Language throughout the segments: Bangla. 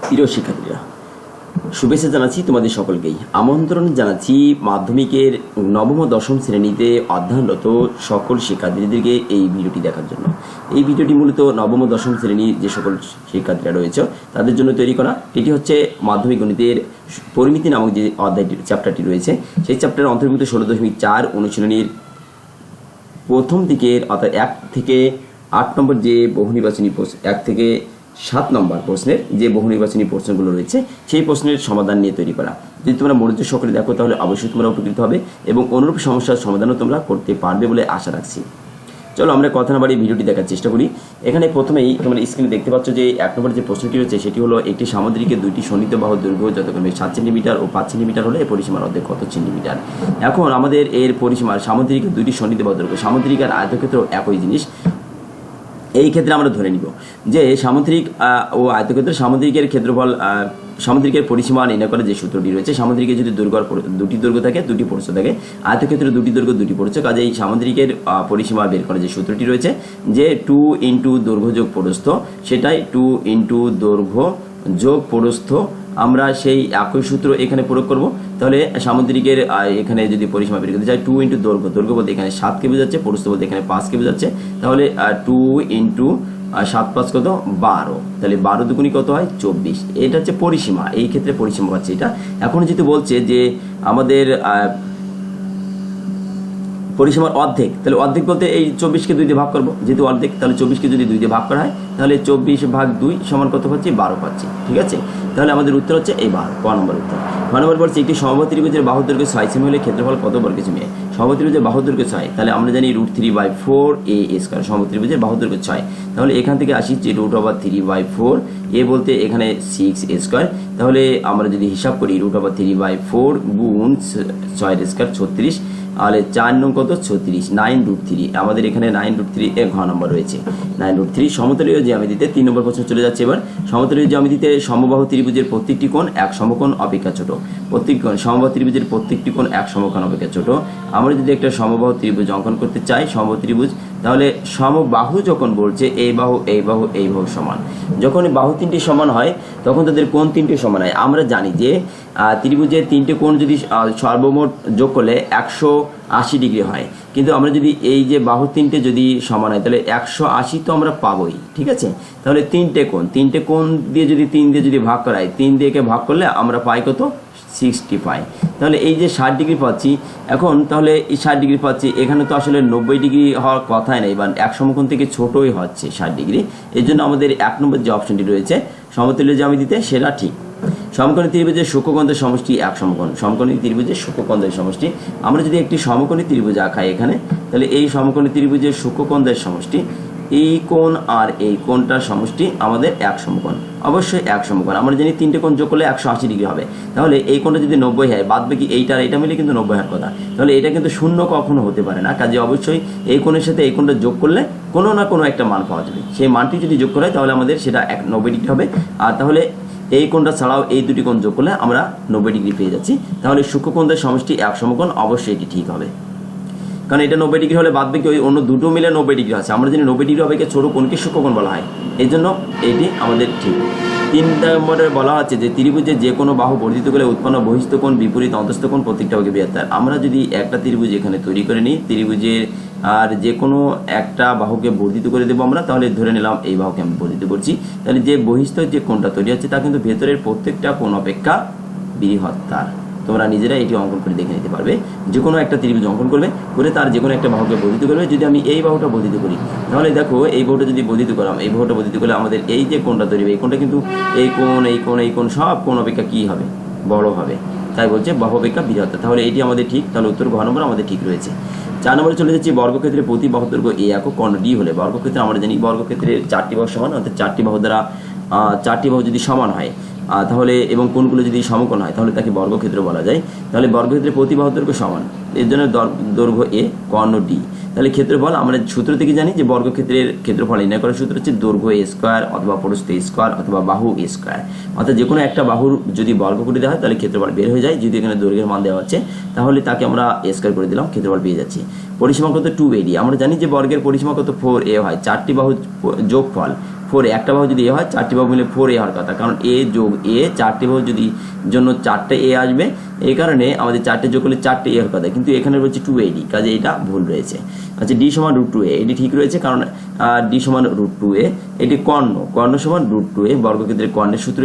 প্রিয় শিক্ষার্থীরা, শুভেচ্ছা জানাচ্ছি তোমাদের সকলকেই। আমন্ত্রণ জানাচ্ছি মাধ্যমিকের নবম ও দশম শ্রেণীতে অধ্যয়নরত সকল শিক্ষার্থীদেরকে এই ভিডিওটি দেখার জন্য। এই ভিডিওটি মূলত নবম ও দশম শ্রেণীর যে সকল শিক্ষার্থীরা রয়েছে তাদের জন্য তৈরি করা। এটি হচ্ছে মাধ্যমিক গণিতের পরিমিতি নামক যে অধ্যায়টি চ্যাপ্টারটি রয়েছে, সেই চ্যাপ্টারের অন্তর্ভুক্ত 16.4 অনুশীলনীর প্রথম দিকের অর্থাৎ 1 থেকে 8 নম্বর যে বহু নির্বাচনী প্রশ্ন, 1 থেকে 7 নম্বর প্রশ্নের যে বহু নির্বাচনী প্রশ্নগুলো রয়েছে সেই প্রশ্নের সমাধান নিয়ে তৈরি করা। যদি তোমরা মনোযোগ সহকারে দেখো তাহলে অবশ্যই তোমরা উপকৃত হবে এবং অনুরূপ সমস্যার সমাধানও তোমরা করতে পারবে বলে আশা রাখছি। চলো আমরা কথা না বাড়িয়ে ভিডিওটি দেখার চেষ্টা করি। এখানে প্রথমেই তোমরা স্ক্রিনে দেখতে পাচ্ছ যে 1 নম্বর যে প্রশ্নটি রয়েছে সেটি হলো, একটি সামুদ্রিকের দুইটি সন্নিহিত বাহুর দৈর্ঘ্য যথাক্রমে 7 সেন্টিমিটার ও 5 সেন্টিমিটার হলে এর পরিসীমার অর্ধেক কত সেন্টিমিটার। এখন আমাদের এর পরিসীমার সামুদ্রিকের দুইটি সন্নিহিত বাহুর দৈর্ঘ্য, সামুদ্রিক আর আয়তক্ষেত্র একই জিনিস। এই ক্ষেত্রে আমরা ধরে নিব যে সামুদ্রিক ও আয়তক্ষেত্র, সামুদ্রিকের ক্ষেত্রফল, সামুদ্রিকের পরিসীমা নির্ণয় করে যে সূত্রটি রয়েছে, সামুদ্রিকের যদি দুটি দৈর্ঘ্য থাকে, দুটি প্রস্থ থাকে, আয়তক্ষেত্রে দুটি দৈর্ঘ্য দুটি প্রস্থ, কাজে এই সামুদ্রিকের পরিসীমা বের করে যে সূত্রটি রয়েছে যে 2 ইন্টু দৈর্ঘ্য যোগ প্রস্থ, সেটাই 2 ইন্টু দৈর্ঘ্য যোগ প্রস্থ। আমরা সেই একই সূত্র এখানে প্রয়োগ করব। তাহলে সামুদ্রিকের এখানে যদি পরিসীমা বের করতে চাই 2 ইন্টু দৈর্ঘ্য, দৈর্ঘ্য বলতে এখানে 7 কে বোঝাচ্ছে, প্রস্থ বলতে এখানে 5 কে বোঝাচ্ছে। তাহলে 2 ইন্টু 7 5 কত 12, তাহলে 12 দুগুণী কত হয় 24। এটা হচ্ছে পরিসীমা, এই ক্ষেত্রে পরিসীমা পাচ্ছে এটা। এখন যেহেতু বলছে যে আমাদের পরিসীমার অর্ধেক, তাহলে অর্ধেক বলতে এই 24কে 2 দিয়ে ভাগ করবো, যেহেতু অর্ধেক, তাহলে 24কে যদি 2 দিয়ে ভাগ করা হয় তাহলে 24/2 সমান কত পাচ্ছি 12 পাচ্ছি। ঠিক আছে, তাহলে আমাদের উত্তর হচ্ছে এই 12, ক নম্বর উত্তর। ক নম্বর বলছে একটি সমবাহু ত্রিভুজের বাহুর দৈর্ঘ্য 6 সেমি হলে ক্ষেত্রফল কত বর্গ সেমি। সমবাহু ত্রিভুজের বাহুর দৈর্ঘ্য 6, তাহলে আমরা জানি √3/4 a স্কয়ার। সমবাহু ত্রিভুজের বাহুর দৈর্ঘ্য 6, তাহলে এখান থেকে আসি যে √3/4 a বলতে এখানে 6 স্কয়ার। তাহলে আমরা যদি হিসাব করি √3/4 গুণ 6 স্কয়ার 36, তাহলে 4 নং কত 36, 9√3। আমাদের এখানে 9√3 এর ঘ নম্বর রয়েছে 9√3। সমতলীয় জ্যামিতিতে 3 নম্বর প্রশ্ন চলে যাচ্ছে এবার। সমতলীয় জ্যামিতিতে সমবাহু ত্রিভুজের প্রত্যেকটি কোণ এক সমকোণ অপেক্ষা ছোট। প্রত্যেক কোণ, সমবাহু ত্রিভুজের প্রত্যেকটি কোণ এক সমকোণ অপেক্ষা ছোট। আমরা যদি একটা সমবাহু ত্রিভুজ অঙ্কন করতে চাই, সমবাহু ত্রিভুজ, তাহলে সমবাহু যখন বলছে এই বাহু এই বাহু এই বাহু সমান, যখন বাহু তিনটি সমান হয় তখন তাদের কোণ তিনটি সমান হয়। আমরা জানি যে ত্রিভুজের তিনটে কোণ যদি সর্বমোট যোগ করলে 180 ডিগ্রি হয়, কিন্তু আমরা যদি এই যে বাহু তিনটে যদি সমান হয় তাহলে 180 তো আমরা পাবোই। ঠিক আছে, তাহলে তিনটে কোণ দিয়ে যদি 3 দিয়ে যদি ভাগ করাই, 3 দিয়ে ভাগ করলে আমরা পাই কত 65। তাহলে এই যে 60 ডিগ্রি পাচ্ছি এখন, তাহলে এই 60 ডিগ্রি পাচ্ছি, এখানে তো আসলে 90 ডিগ্রি হওয়ার কথাই নেই, বা এক সমকোণ থেকে ছোটই হচ্ছে 60 ডিগ্রি। এর জন্য আমাদের 1 নম্বর যে অপশনটি রয়েছে সমতুল্য জ্যামিতিতে সেটা ঠিক। সমকোণী ত্রিভুজের সূক্ষ্মকোণের সমষ্টি এক সমকোণ, সমকোণী ত্রিভুজের সূক্ষ্মকোণের সমষ্টি। আমরা যদি একটি সমকোণী ত্রিভুজ আঁকাই এখানে, তাহলে এই সমকোণী ত্রিভুজের সূক্ষ্মকোণের সমষ্টি, এই কোণ আর এই কোণটার সমষ্টি আমাদের এক সমকোণ, অবশ্যই এক সমকোণ। আমরা জানি তিনটে কোণ যোগ করলে 180 ডিগ্রি হবে। তাহলে এই কোণটা যদি 90 হয়, বাদ বাকি এইটা আর এটা মিলে কিন্তু 90 হওয়ার কথা, তাহলে এটা কিন্তু শূন্য কখনো হতে পারে না। কাজে অবশ্যই এই কোণের সাথে এই কোণটা যোগ করলে কোনো না কোনো একটা মান পাওয়া যাবে। সেই মানটি যদি যোগ করা হয় তাহলে আমাদের সেটা 90 ডিগ্রি হবে। আর তাহলে এই কোণটা ছাড়াও এই দুটি কোণ যোগ করলে আমরা 90 ডিগ্রি পেয়ে যাচ্ছি। তাহলে সূক্ষ্মকোণের সমষ্টি এক সমকোণ, অবশ্যই এটি ঠিক হবে, কারণ এটা 90 ডিগ্রি হলে বাদ বাকি ওই অন্য দুটো মিলে 90 ডিগ্রি আছে। আমরা জানি 90 ডিগ্রি অপেক্ষা ছোট কোণকে সূক্ষ্মকোণ বলা হয়, এই জন্য এটি আমাদের ঠিক। 3 নম্বরে বলা হচ্ছে যে ত্রিভুজের যে কোনো বাহু বর্ধিত করলে উৎপন্ন বহিস্থ কোণ বিপরীত অন্তস্থ কোণ প্রত্যেকটা ভাগে 72। আমরা যদি একটা ত্রিভুজ এখানে তৈরি করে নিই, ত্রিভুজের আর যে কোনো একটা বাহুকে বর্ধিত করে দেবো আমরা, তাহলে ধরে নিলাম এই বাহুকে আমি বর্ধিত করছি, তাহলে যে বহিস্থ যে কোণটা তৈরি হচ্ছে তা কিন্তু ভেতরের প্রত্যেকটা কোণ অপেক্ষা বৃহত্তর। তোমরা নিজেরা এটি অঙ্কন করে দেখে নিতে পারবে। যে কোনো একটা ত্রিভুজ অঙ্কন করবে, করে তার যে কোনো একটা বাহুকে বর্ধিত করবে। যদি আমি এই বাহুটা বর্ধিত করি, তাহলে দেখো এই বাহুটা যদি বর্ধিত করাম, এই বাহুটা বর্ধিত করলে আমাদের এই যে কোণটা তৈরি হবে, এই কোণটা কিন্তু এই কোণ এই কোণ এই কোণ সব কোণ অপেক্ষা কী হবে, বড় হবে। তাই বলছে বাহু অপেক্ষা বৃহত্তর। তাহলে এটি আমাদের ঠিক, তাহলে উত্তর ঘ নম্বর আমাদের ঠিক রয়েছে। 4 নম্বরে চলে যাচ্ছি। বর্গক্ষেত্রে প্রতি বাহু দৈর্ঘ্য এ একক, কর্ণ ডি হলে, বর্গক্ষেত্রে আমরা জানি বর্গক্ষেত্রের 4টি বাহু সমান, অর্থাৎ 4টি বাহু দ্বারা 4টি বাহু যদি সমান হয় তাহলে এবং কোণগুলো যদি সমকোণ হয় তাহলে তাকে বর্গক্ষেত্র বলা যায়। তাহলে বর্গক্ষেত্রে প্রতি বাহু দৈর্ঘ্য সমান, এর জন্য দৈর্ঘ্য এ, কর্ণ ডি। তাহলে ক্ষেত্রফল আমরা সূত্র থেকে জানি যে বর্গক্ষেত্রের ক্ষেত্রফল নির্ণয় করার সূত্র হচ্ছে দৈর্ঘ্য এ স্কয়ার অথবা প্রস্থ এ স্কয়ার অথবা বাহু এ স্কয়ার। অর্থাৎ যে কোনো একটা বাহুর যদি বর্গ করে দেওয়া হয় তাহলে ক্ষেত্রফল বের হয়ে যায়। যদি এখানে দৈর্ঘ্যের মান দেওয়া হচ্ছে তাহলে তাকে আমরা এ স্কয়ার করে দিলাম, ক্ষেত্রফল পেয়ে যাচ্ছি। পরিসীমা কত 2AD। আমরা জানি যে বর্গের পরিসীমা কত 4A হয়, 4টি বাহু যোগফল 4a, একটা বাহু যদি এ হয় 4টি বাহু মিলে 4a হওয়ার কথা, কারণ এ যোগ এ 4টি বাহু যদি জন্য 4টে এ আসবে, এই কারণে আমাদের 4টে যোগ করলে 4টে এ হওয়ার কথা, কিন্তু এখানে বলছে 2ad, কাজে এটা ভুল রয়েছে। আচ্ছা, ডি সমান √2a, এটি ঠিক রয়েছে, কারণ ডি সমান √2a, এটি কর্ণ সমান √2a, বর্গক্ষেত্রের কর্ণের সূত্র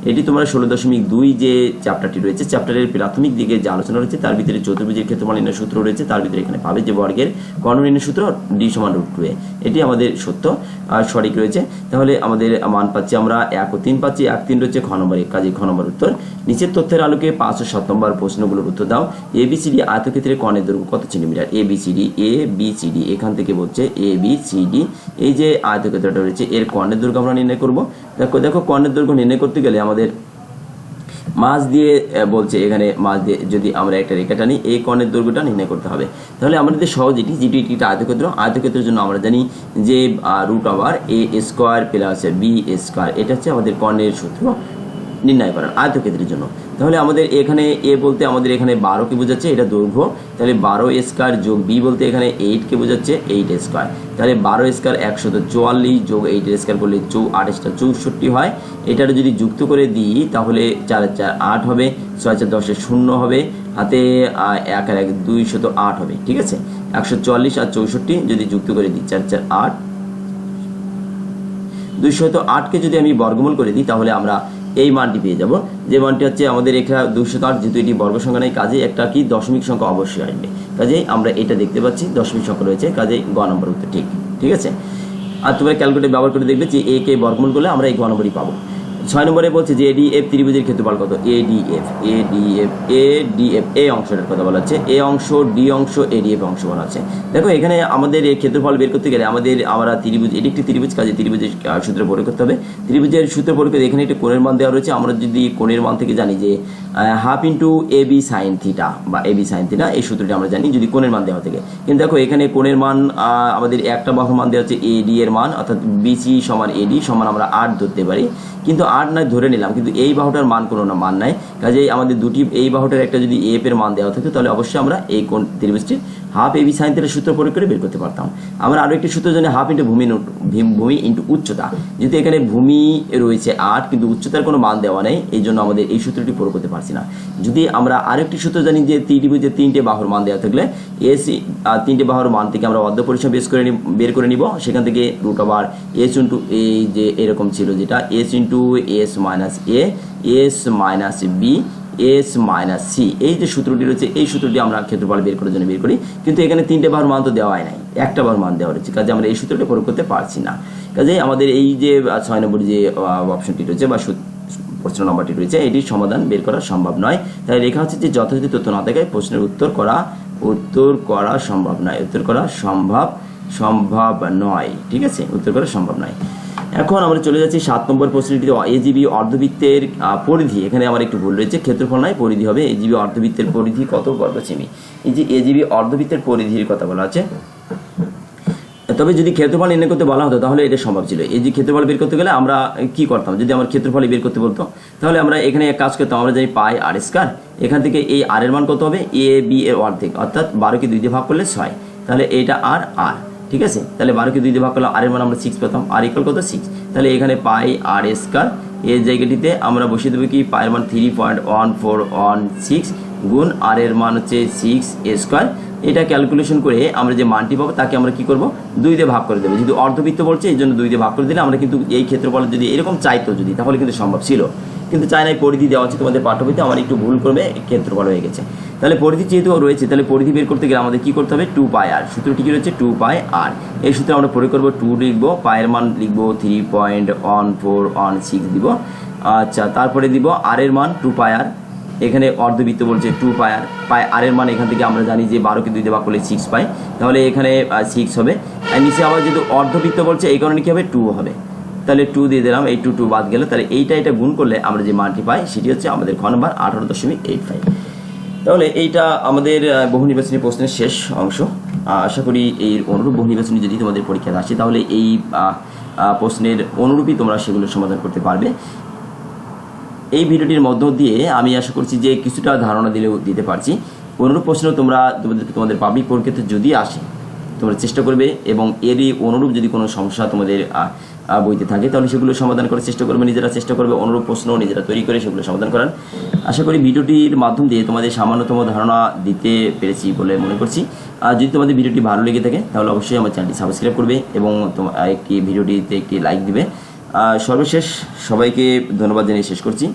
এটি তোমরা 16.2 যে চ্যাপ্টারটি রয়েছে, চ্যাপ্টারের প্রাথমিক দিকে যে আলোচনা রয়েছে তার ভিতরে চতুর্ভুজের ক্ষেত্রফল নির্ণয়ের সূত্র রয়েছে, তার ভিতরে এখানে পাবে যে বর্গের কর্ণ নির্ণয়ের সূত্র ডি সমান √2a, এটি আমাদের সত্য আর সঠিক রয়েছে। তাহলে আমাদের মান পাচ্ছি আমরা 1 ও 3 পাচ্ছি, 1 3 রয়েছে খ নম্বরে, কাজে খ নম্বর উত্তর। নিচের তথ্যের আলোকে 5 ও 7 নম্বর প্রশ্নগুলোর উত্তর দাও। এবিসিডি আয়তক্ষেত্রের কর্ণের দৈর্ঘ্য কত সেন্টিমিটার? এবিসিডি এখান থেকে বলছে এবিসিডি, এই যে আয়তক্ষেত্রটা রয়েছে এর কর্ণের দৈর্ঘ্য আমরা নির্ণয় করব। দেখো কর্ণের দৈর্ঘ্য নির্ণয় করতে গেলে আমাদের মাছ দিয়ে বলছে, এখানে মাছ দিয়ে যদি আমরা একটা রেখা টানি এই কর্ণের দৈর্ঘ্যটা নির্ণয় করতে হবে। তাহলে আমাদের সহজ যেটি একটা আয়তক্ষেত্রের জন্য আমরা জানি যে √a² + b², এটা হচ্ছে আমাদের কর্ণের সূত্র নির্ণয় করার আয়তক্ষেত্রের জন্য। তাহলে আমাদের এখানে এ বলতে আমাদের এখানে 12কে বোঝাচ্ছে, এটা দৈর্ঘ্য, তাহলে 12a² যোগ বি বলতে এখানে 8কে বোঝাচ্ছে, 8a², তাহলে 12a² 144 যোগ 8a² করলে 8 64 হয়। এটার যদি যুক্ত করে দিই তাহলে 4 4 8 হবে, 6 4 10 0 হবে, হাতে 1 আর 1 208 হবে, ঠিক আছে। 144 আর 64 যদি যুক্ত করে দিই 4 4 8, 208কে যদি আমি বর্গমূল করে দিই তাহলে আমরা এই মানটি পেয়ে যাব, যে মানটি হচ্ছে আমাদের এখানে 208, যেহেতু এটি বর্গ সংখ্যা নেই কাজে একটা কি দশমিক সংখ্যা অবশ্যই আসবে, কাজেই আমরা এটা দেখতে পাচ্ছি দশমিক সংখ্যা রয়েছে, কাজেই গ নম্বর উত্তর ঠিক আছে। আর তোমরা ক্যালকুলেটর ব্যবহার করে দেখবে যে এ কে বর্গমূল করলে আমরা এই গ নম্বরই পাবো। 6 নম্বরে বলছে যে এডিএফ ত্রিভুজের ক্ষেত্রফল কত? এডিএফ এ অংশটার কথা বলা হচ্ছে, এ অংশ, ডি অংশ, এডিএফ অংশ বলা আছে। দেখো এখানে আমাদের এই ক্ষেত্রফল বের করতে গেলে আমরা ত্রিভুজ, এটি একটি ত্রিভুজ, কাজে ত্রিভুজের সূত্র প্রয়োগ করতে হবে। ত্রিভুজের সূত্র প্রয়োগ করে এখানে একটা কোণের মান দেওয়া রয়েছে, আমরা যদি কোণের মান থেকে জানি যে half into A B sine theta বা এবি সাইন থিটা, এই সূত্রটি আমরা জানি যদি কোণের মান দেওয়া থাকে। কিন্তু দেখো এখানে কোণের মান আমাদের একটা বাহুর মান দেওয়া হচ্ছে এডি এর মান, অর্থাৎ বিসি সমান এডি সমান আমরা 8 ধরতে পারি, কিন্তু 8 নয় ধরে নিলাম, কিন্তু এই বাহুটার মান কোনো মান নাই, কাজেই আমাদের দুটি এই বাহুটার একটা যদি এফ এর মান দেওয়া থাকতো তাহলে অবশ্যই আমরা এই কোণ ত্রিভুজটির হাফ এবি সাইন থিটার সূত্র প্রয়োগ করে বের করতে পারতাম। আমরা আরও একটি সূত্র জানি, হাফ ইন্টু ভূমি ইন্টু উচ্চতা, যেহেতু এখানে ভূমি রয়েছে 8 কিন্তু উচ্চতার কোনো মান দেওয়া নেই, এই জন্য আমাদের এই সূত্রটি প্রয়োগ করতে পারছি না। যদি আমরা আরেকটি সূত্র জানি যে ত্রিভুজের 3টে বাহুর মান দেওয়া থাকলে এসি 3টে বাহুর মান থেকে আমরা অর্ধ পরিসীমা বের করে নিব, সেখান থেকে √s ইন্টু এই যে এরকম ছিল যেটা s into s minus a s minus B s minus C, এই যে সূত্রটি রয়েছে এই সূত্রটি আমরা ক্ষেত্রফল বের করার জন্য বের করি, কিন্তু এখানে 3টে বাহুর মান তো দেওয়াই নাই, একটা বাহুর মান দেওয়া রয়েছে, কাজে আমরা এই সূত্রটি প্রয়োগ করতে পারছি না। কাজে আমাদের এই যে 6 নম্বর যে অপশনটি রয়েছে বা প্রশ্ন নম্বরটি রয়েছে এটির সমাধান বের করা সম্ভব নয়। তাই লেখা হচ্ছে যে যথাযথ তথ্য না থাকায় প্রশ্নের উত্তর করা সম্ভব নয়, সম্ভব নয়, ঠিক আছে, উত্তর করা সম্ভব নয়। এখন আমরা চলে যাচ্ছি 7 নম্বর প্রশ্নটিতে, এজিবি অর্ধবৃত্তের পরিধি, এখানে আমার একটু ভুল রয়েছে, ক্ষেত্রফল নয় পরিধি হবে। এজিবি অর্ধবৃত্তের পরিধি কত বর্গ সেমি? এই যে এজিবি অর্ধবৃত্তের পরিধির কথা বলা আছে, তবে যদি ক্ষেত্রফল নির্ণয় করতে বলা হতো তাহলে এটা সম্ভব ছিল। এই যে ক্ষেত্রফল বের করতে গেলে আমরা কি করতাম, যদি আমার ক্ষেত্রফল বের করতে বলতো তাহলে আমরা এখানে এক কাজ করতাম, আমরা জানি পাই r², এখান থেকে এই r এর মান কত হবে? এ বি এর অর্ধেক, অর্থাৎ 12কে 2 দিয়ে ভাগ করলে 6, তাহলে এটা আর, ঠিক আছে। তাহলে 12কে 2 দিয়ে ভাগ করলে r এর মান আমরা 6 পেতাম, r ইকুয়াল কত? 6। তাহলে এখানে পাই r², এর জায়গাটিতে আমরা বসিয়ে দেবো কি পায়ের মান 3.1416 গুণ r এর মান হচ্ছে 6a²। এটা ক্যালকুলেশন করে আমরা যে মানটি পাবো তাকে আমরা কি করব? 2 দিয়ে ভাগ করে দেবো, যেহেতু অর্ধবৃত্ত বলছে এই জন্য 2 দিয়ে ভাগ করে দিলে আমরা কিন্তু এই ক্ষেত্রফল যদি এরকম চাইতো যদি তাহলে কিন্তু সম্ভব ছিল, কিন্তু চাই নাই, পরিধি দেওয়া আছে তোমাদের পাঠ্যবইতে, আমার একটু ভুল করবে ক্ষেত্রফল হয়ে গেছে। তাহলে পরিধি যেহেতু রয়েছে তাহলে পরিধি বের করতে গেলে আমাদের কি করতে হবে? 2πr, সূত্রটি কি রয়েছে? 2πr, এই সূত্রে আমরা প্রয়োগ করবো, 2 লিখবো, পায়ের মান লিখবো 3.1416 দিব, আচ্ছা, তারপরে দিব r এর মান 2πr, এখানে অর্ধবৃত্ত বলছে 2πr, r এর মান এখান থেকে আমরা জানি যে 12কে 2 দিয়ে ভাগ করলে 6 পাই, তাহলে এখানে 6 হবে, আর নিচে আবার যেহেতু অর্ধবৃত্ত বলছে এই কারণে কি হবে? 2 হবে, তাহলে 2 দিয়ে দিলাম, এই 2 বাদ গেল, তাহলে এটা গুণ করলে আমরা যে মানটি পাই সেটি হচ্ছে আমাদের খ নম্বর 18.85। তাহলে এইটা আমাদের বহু নির্বাচনী প্রশ্নের শেষ অংশ। আশা করি এই অনুরূপ বহু নির্বাচনী যদি তোমাদের পরীক্ষায় আসে তাহলে এই প্রশ্নের অনুরূপই তোমরা সেগুলো সমাধান করতে পারবে। এই ভিডিওটির মধ্য দিয়ে আমি আশা করছি যে কিছুটা ধারণা দিতে পারছি। অনুরূপ প্রশ্ন তোমাদের পাবলিক পরীক্ষাতে যদি আসে তোমরা চেষ্টা করবে, এবং এরই অনুরূপ যদি কোনো সমস্যা তোমাদের বইতে থাকে, তাহলে সেগুলো সমাধান করার চেষ্টা করবে, নিজেরা চেষ্টা করবে অনুরূপ প্রশ্ন নিজেরা তৈরি করে সেগুলো সমাধান করার। আশা করি ভিডিওটির মাধ্যম দিয়ে তোমাদের সামান্যতম ধারণা দিতে পেরেছি বলে মনে করছি। আর যদি তোমাদের ভিডিওটি ভালো লেগে থাকে তাহলে অবশ্যই আমার চ্যানেলটি সাবস্ক্রাইব করবে এবং ভিডিওটিতে একটি লাইক দিবে। সর্বশেষ সবাইকে ধন্যবাদ জানিয়ে শেষ করছি।